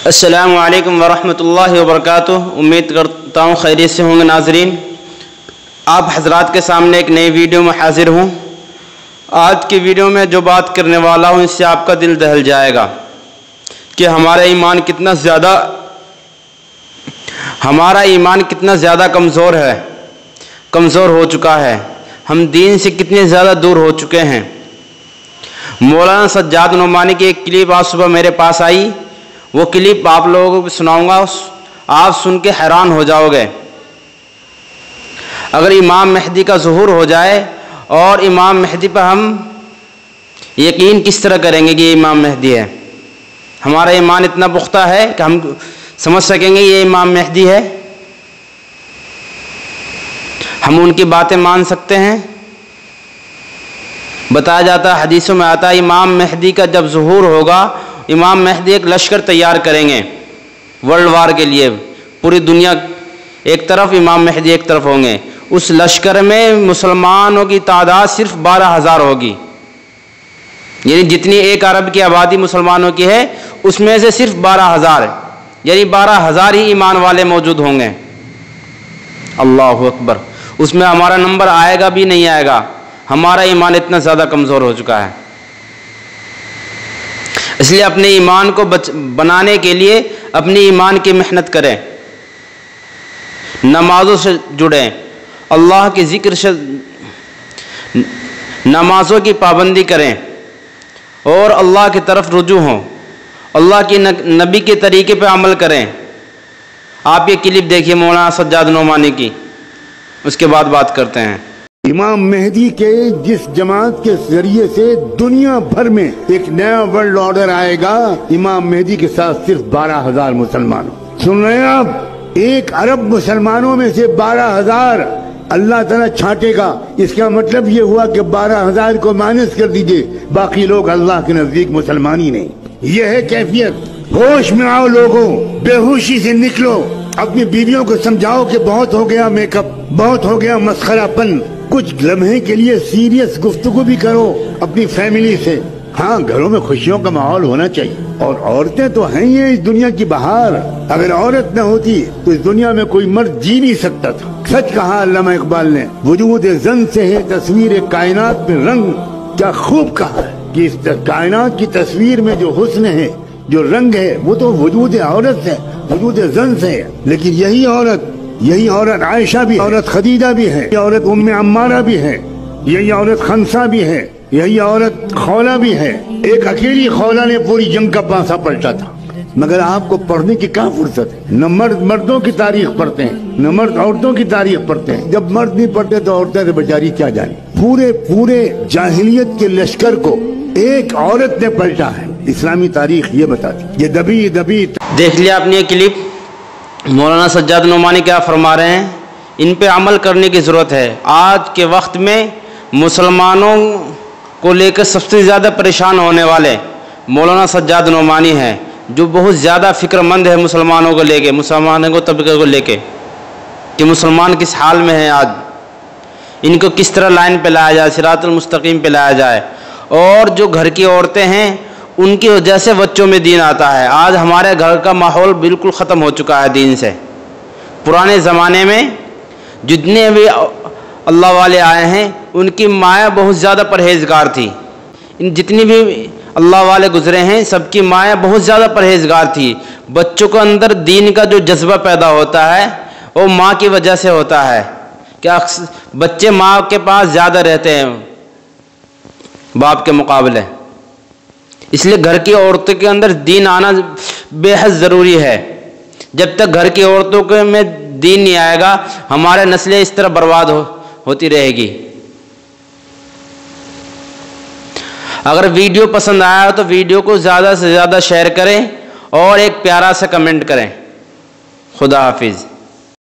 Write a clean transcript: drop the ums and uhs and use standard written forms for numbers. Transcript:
السلام علیکم ورحمۃ اللہ وبرکاتہ۔ امید کرتا ہوں خیریت سے ہوں گے ناظرین۔ آپ حضرات کے سامنے ایک نئی ویڈیو میں حاضر ہوں۔ آج کی ویڈیو میں جو بات کرنے والا ہوں اس سے آپ کا دل دہل جائے گا کہ ہمارا ایمان کتنا زیادہ کمزور ہو چکا ہے، ہم دین سے کتنے زیادہ دور ہو چکے ہیں۔ مولانا سجاد نعمانی کی ایک کلپ آج صبح میرے پاس آئی، وہ کلپ آپ لوگوں کو سناؤں گا، آپ سن کے حیران ہو جاؤ گے۔ اگر امام مہدی کا ظہور ہو جائے اور امام مہدی پر ہم یقین کس طرح کریں گے کہ یہ امام مہدی ہے؟ ہمارا ایمان اتنا پختہ ہے کہ ہم سمجھ سکیں گے یہ امام مہدی ہے؟ ہم ان کی باتیں مان سکتے ہیں؟ بتایا جاتا ہے، حدیثوں میں آتا ہے، امام مہدی کا جب ظہور ہوگا، امام مہدی ایک لشکر تیار کریں گے ورلڈ وار کے لیے، پوری دنیا ایک طرف، امام مہدی ایک طرف ہوں گے۔ اس لشکر میں مسلمانوں کی تعداد صرف 12,000 ہوگی، یعنی جتنی ایک عرب کی آبادی مسلمانوں کی ہے اس میں سے صرف 12,000، یعنی 12,000 ہی ایمان والے موجود ہوں گے۔ اللہ اکبر! اس میں ہمارا نمبر آئے گا بھی نہیں آئے گا، ہمارا ایمان اتنا زیادہ کمزور ہو چکا ہے۔ اس لیے اپنے ایمان کو بنانے کے لیے اپنی ایمان کی محنت کریں، نمازوں سے جڑیں، اللہ کے ذکر سے، نمازوں کی پابندی کریں اور اللہ کی طرف رجوع ہوں، اللہ کے نبی کے طریقے پہ عمل کریں۔ آپ یہ کلپ دیکھیے مولانا سجاد نعمانی کی، اس کے بعد بات کرتے ہیں۔ امام مہدی کے جس جماعت کے ذریعے سے دنیا بھر میں ایک نیا ورلڈ آرڈر آئے گا، امام مہدی کے ساتھ صرف 12,000 مسلمانوں۔ سن رہے ہیں آپ؟ ایک ارب مسلمانوں میں سے 12,000 اللہ تعالیٰ چھانٹے گا۔ اس کا مطلب یہ ہوا کہ 12,000 کو مائنس کر دیجئے، باقی لوگ اللہ کے نزدیک مسلمان ہی نہیں۔ یہ ہے کیفیت۔ ہوش میں آؤ لوگوں، بے ہوشی سے نکلو، اپنی بیویوں کو سمجھاؤ کہ بہت ہو گیا میک اپ، بہت ہو گیا مسخرہ پن، کچھ لمحے کے لیے سیریس گفتگو بھی کرو اپنی فیملی سے۔ ہاں، گھروں میں خوشیوں کا ماحول ہونا چاہیے، اور عورتیں تو ہیں یہ اس دنیا کی بہار۔ اگر عورت نہ ہوتی تو اس دنیا میں کوئی مرد جی نہیں سکتا تھا۔ سچ کہا علامہ اقبال نے، وجود زن سے ہے تصویر کائنات میں رنگ۔ کیا خوب کہا ہے کہ اس کائنات کی تصویر میں جو حسن ہے، جو رنگ ہے، وہ تو وجود عورت سے، وجود زن سے ہے۔ لیکن یہی عورت عائشہ بھی، عورت خدیجہ بھی ہے، یہ عورت ام عمارہ بھی ہے، یہی عورت خنسا بھی ہے، یہی عورت خولہ بھی ہے۔ ایک اکیلی خولہ نے پوری جنگ کا پانسا پلٹا تھا، مگر آپ کو پڑھنے کی کہاں فرصت ہے؟ نہ مرد مردوں کی تاریخ پڑھتے ہیں، نہ مرد عورتوں کی تاریخ پڑھتے ہیں۔ جب مرد نہیں پڑھتے تو عورتیں تو بیچاری کیا جانے۔ پورے جاہلیت کے لشکر کو ایک عورت نے پلٹا ہے۔ اسلامی تاریخ یہ بتاتی۔ یہ دبی دیکھ لیا آپ نے یہ کلپ، مولانا سجاد نعمانی کیا فرما رہے ہیں؟ ان پہ عمل کرنے کی ضرورت ہے۔ آج کے وقت میں مسلمانوں کو لے کر سب سے زیادہ پریشان ہونے والے مولانا سجاد نعمانی ہیں، جو بہت زیادہ فکر مند ہے مسلمانوں کو لے کے، مسلمانوں کو طبقے کو لے کے، کہ مسلمان کس حال میں ہیں آج، ان کو کس طرح لائن پہ لایا جائے، صراط المستقیم پہ لایا جائے۔ اور جو گھر کی عورتیں ہیں ان کی وجہ سے بچوں میں دین آتا ہے۔ آج ہمارے گھر کا ماحول بالکل ختم ہو چکا ہے دین سے۔ پرانے زمانے میں جتنے بھی اللہ والے آئے ہیں ان کی مائیں بہت زیادہ پرہیزگار تھی، جتنی بھی اللہ والے گزرے ہیں سب کی مائیں بہت زیادہ پرہیزگار تھی۔ بچوں کو اندر دین کا جو جذبہ پیدا ہوتا ہے وہ ماں کی وجہ سے ہوتا ہے، کہ بچے ماں کے پاس زیادہ رہتے ہیں باپ کے مقابلے۔ اس لیے گھر کی عورتوں کے اندر دین آنا بے حد ضروری ہے۔ جب تک گھر کی عورتوں میں دین نہیں آئے گا ہمارے نسلیں اس طرح برباد ہوتی رہے گی۔ اگر ویڈیو پسند آیا تو ویڈیو کو زیادہ سے زیادہ شیئر کریں اور ایک پیارا سا کمنٹ کریں۔ خدا حافظ۔